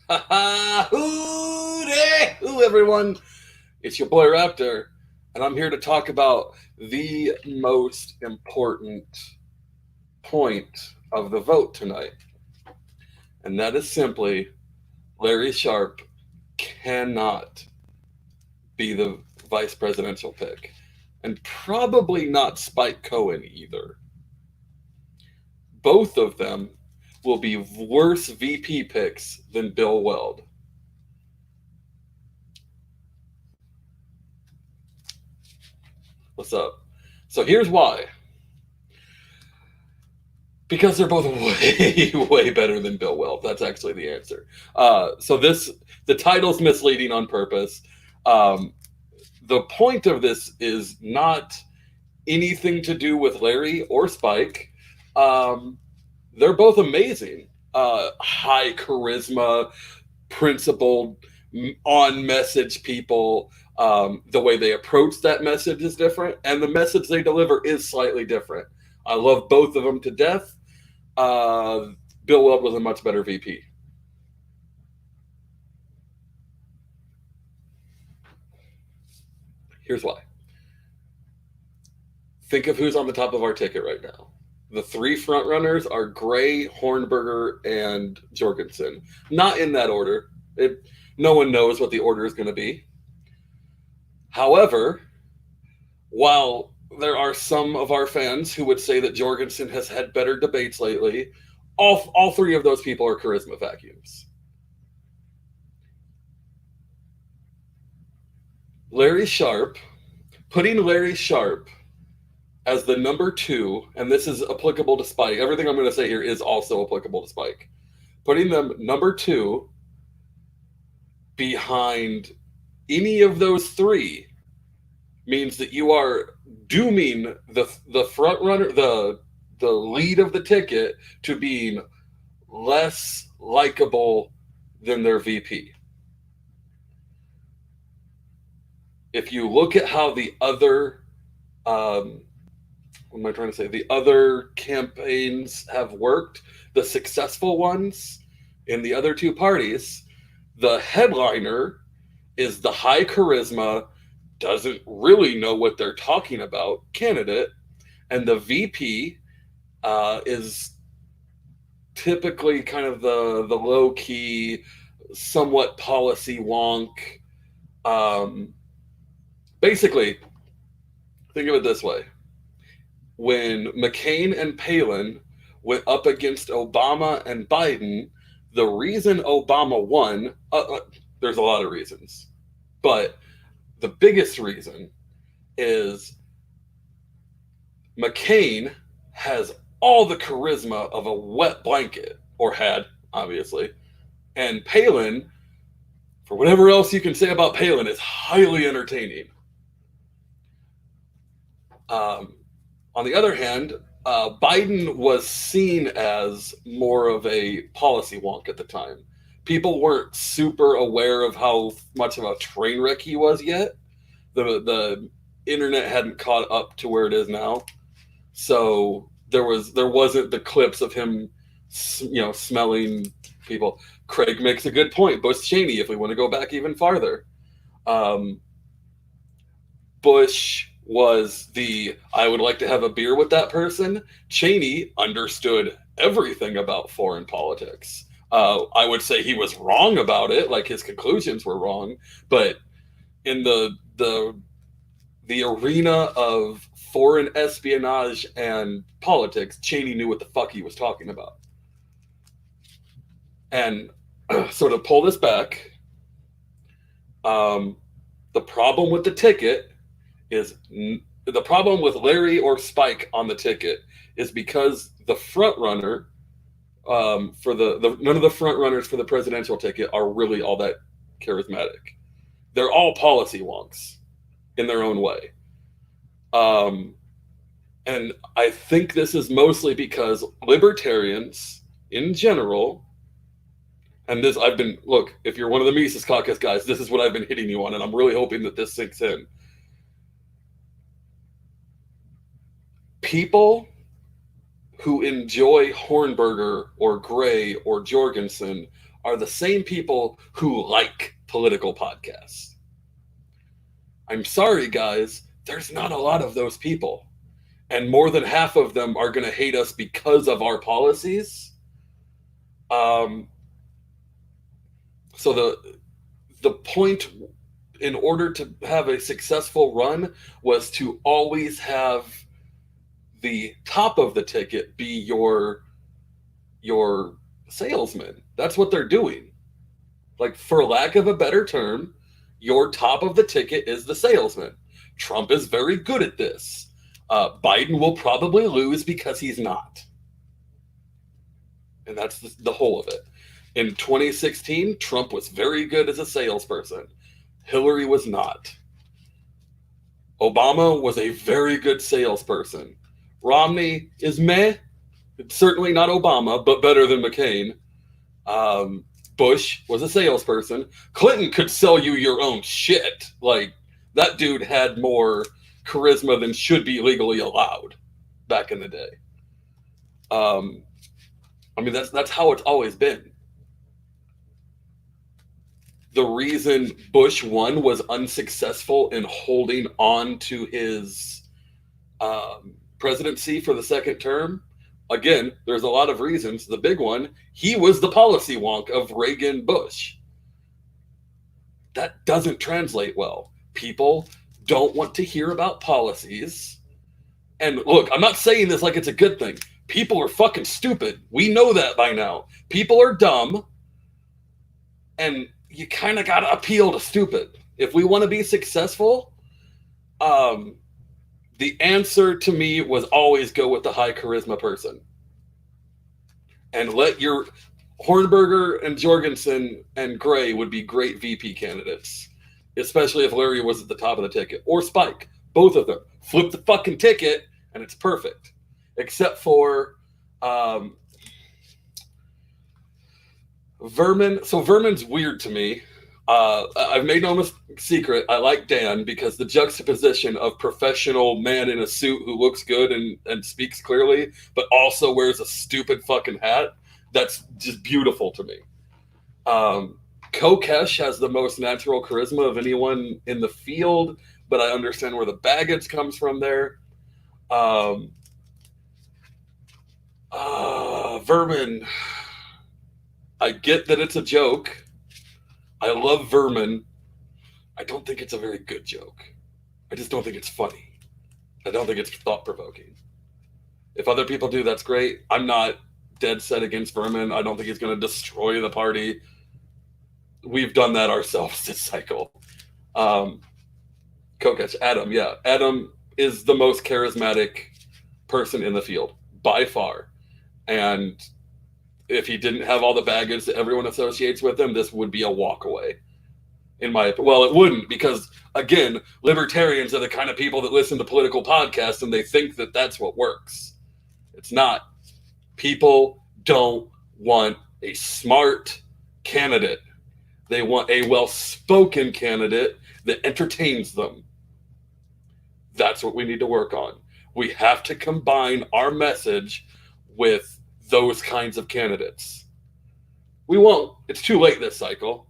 Hoo everyone! It's your boy Raptor, and I'm here to talk about the most important point of the vote tonight, and that is simply Larry Sharpe cannot be the vice presidential pick, and probably not Spike Cohen either. Both of them will be worse VP picks than Bill Weld. What's up? So here's why. Because they're both way, way better than Bill Weld. That's actually the answer. The title's misleading on purpose. Um, the point of this is not anything to do with Larry or Spike. Um, they're both amazing. High charisma, principled, on message people. The way they approach that message is different, and the message they deliver is slightly different. I love both of them to death. Uh, Bill Weld was a much better VP. Here's why. Think of who's on the top of our ticket right now. The three front runners are Gray, Hornberger, and Jorgensen. Not in that order. No one knows what the order is going to be. However, while there are some of our fans who would say that Jorgensen has had better debates lately, all three of those people are charisma vacuums. Larry Sharpe, putting Larry Sharpe as the number two, and this is applicable to Spike. Everything I'm going to say here is also applicable to Spike. Putting them number two behind any of those three means that you are dooming the front runner, the lead of the ticket, to being less likable than their VP. If you look at how the other what am I trying to say? The other campaigns have worked, the successful ones in the other two parties, the headliner is the high charisma, doesn't really know what they're talking about candidate, and the VP is typically kind of the low key, somewhat policy wonk. Um, Basically, think of it this way: when McCain and Palin went up against Obama and Biden, the reason Obama won, there's a lot of reasons, but the biggest reason is McCain has all the charisma of a wet blanket, or had, obviously, and Palin, for whatever else you can say about Palin, is highly entertaining. Um, on the other hand, Biden was seen as more of a policy wonk at the time. People weren't super aware of how much of a train wreck he was yet. The internet hadn't caught up to where it is now, so there wasn't the clips of him, smelling people. Craig makes a good point. Bush Cheney, if we want to go back even farther, um, Bush was the I would like to have a beer with that person. Cheney understood everything about foreign politics. I would say he was wrong about it, like his conclusions were wrong, but in the arena of foreign espionage and politics, Cheney knew what the fuck he was talking about. And so to pull this back, um, the problem with the ticket is the problem with Larry or Spike on the ticket is because the front runner for the none of the front runners for the presidential ticket are really all that charismatic. They're all policy wonks in their own way. Um, and I think this is mostly because libertarians in general, and this I've been look, if you're one of the Mises Caucus guys, this is what I've been hitting you on, and I'm really hoping that this sinks in. People who enjoy Hornberger or Gray or Jorgensen are the same people who like political podcasts. I'm sorry, guys, there's not a lot of those people. And more than half of them are going to hate us because of our policies. Um, so the point, in order to have a successful run, was to always have the top of the ticket be your salesman. That's what they're doing. Like, for lack of a better term, your top of the ticket is the salesman. Trump is very good at this. Biden will probably lose because he's not. And that's the whole of it. In 2016, Trump was very good as a salesperson. Hillary was not. Obama was a very good salesperson. Romney is meh. Certainly not Obama, but better than McCain. Bush was a salesperson. Clinton could sell you your own shit. Like, that dude had more charisma than should be legally allowed back in the day. I mean, that's how it's always been. The reason Bush won was unsuccessful in holding on to his presidency for the second term. Again, there's a lot of reasons. The big one, he was the policy wonk of Reagan Bush. That doesn't translate well. People don't want to hear about policies. And look, I'm not saying this like it's a good thing. People are fucking stupid. We know that by now. People are dumb. And you kind of got to appeal to stupid. If we want to be successful, the answer to me was always go with the high charisma person. And let your Hornberger and Jorgensen and Gray would be great VP candidates, especially if Larry was at the top of the ticket, or Spike. Both of them. Flip the fucking ticket and it's perfect. Except for Vermin. So Vermin's weird to me. I've made no secret. I like Dan because the juxtaposition of professional man in a suit who looks good and speaks clearly, but also wears a stupid fucking hat. That's just beautiful to me. Kokesh has the most natural charisma of anyone in the field, but I understand where the baggage comes from there. Vermin. I get that it's a joke. I love Vermin. I don't think it's a very good joke. I just don't think it's funny. I don't think it's thought-provoking. If other people do, that's great. I'm not dead set against Vermin. I don't think he's going to destroy the party. We've done that ourselves this cycle. Kokesh, Adam, yeah. Adam is the most charismatic person in the field, by far. And if he didn't have all the baggage that everyone associates with him, this would be a walk away. Well, it wouldn't, because again, libertarians are the kind of people that listen to political podcasts and they think that that's what works. It's not. People don't want a smart candidate. They want a well-spoken candidate that entertains them. That's what we need to work on. We have to combine our message with those kinds of candidates. We won't. It's too late this cycle.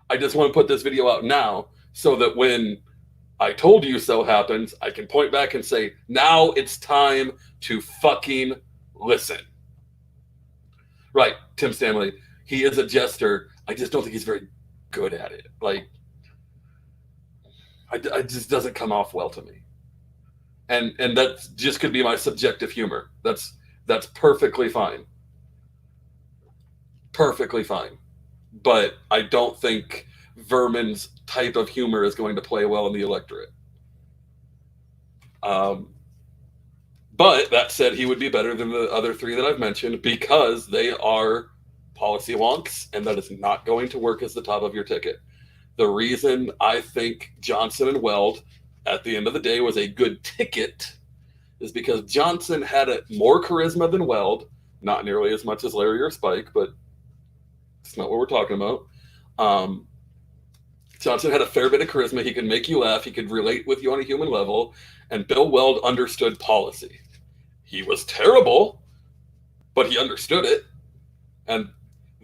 I just want to put this video out now so that when I told you so happens, I can point back and say, now it's time to fucking listen. Right, Tim Stanley. He is a jester. I just don't think he's very good at it. Like, it just doesn't come off well to me. And that just could be my subjective humor. That's perfectly fine. Perfectly fine. But I don't think Vermin's type of humor is going to play well in the electorate. But that said, he would be better than the other three that I've mentioned because they are policy wonks, and that is not going to work as the top of your ticket. The reason I think Johnson and Weld, at the end of the day, was a good ticket is because Johnson had more charisma than Weld, not nearly as much as Larry or Spike, but it's not what we're talking about. Johnson had a fair bit of charisma. He could make you laugh. He could relate with you on a human level. And Bill Weld understood policy. He was terrible, but he understood it. And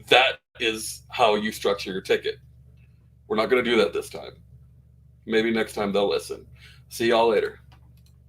that is how you structure your ticket. We're not going to do that this time. Maybe next time they'll listen. See y'all later.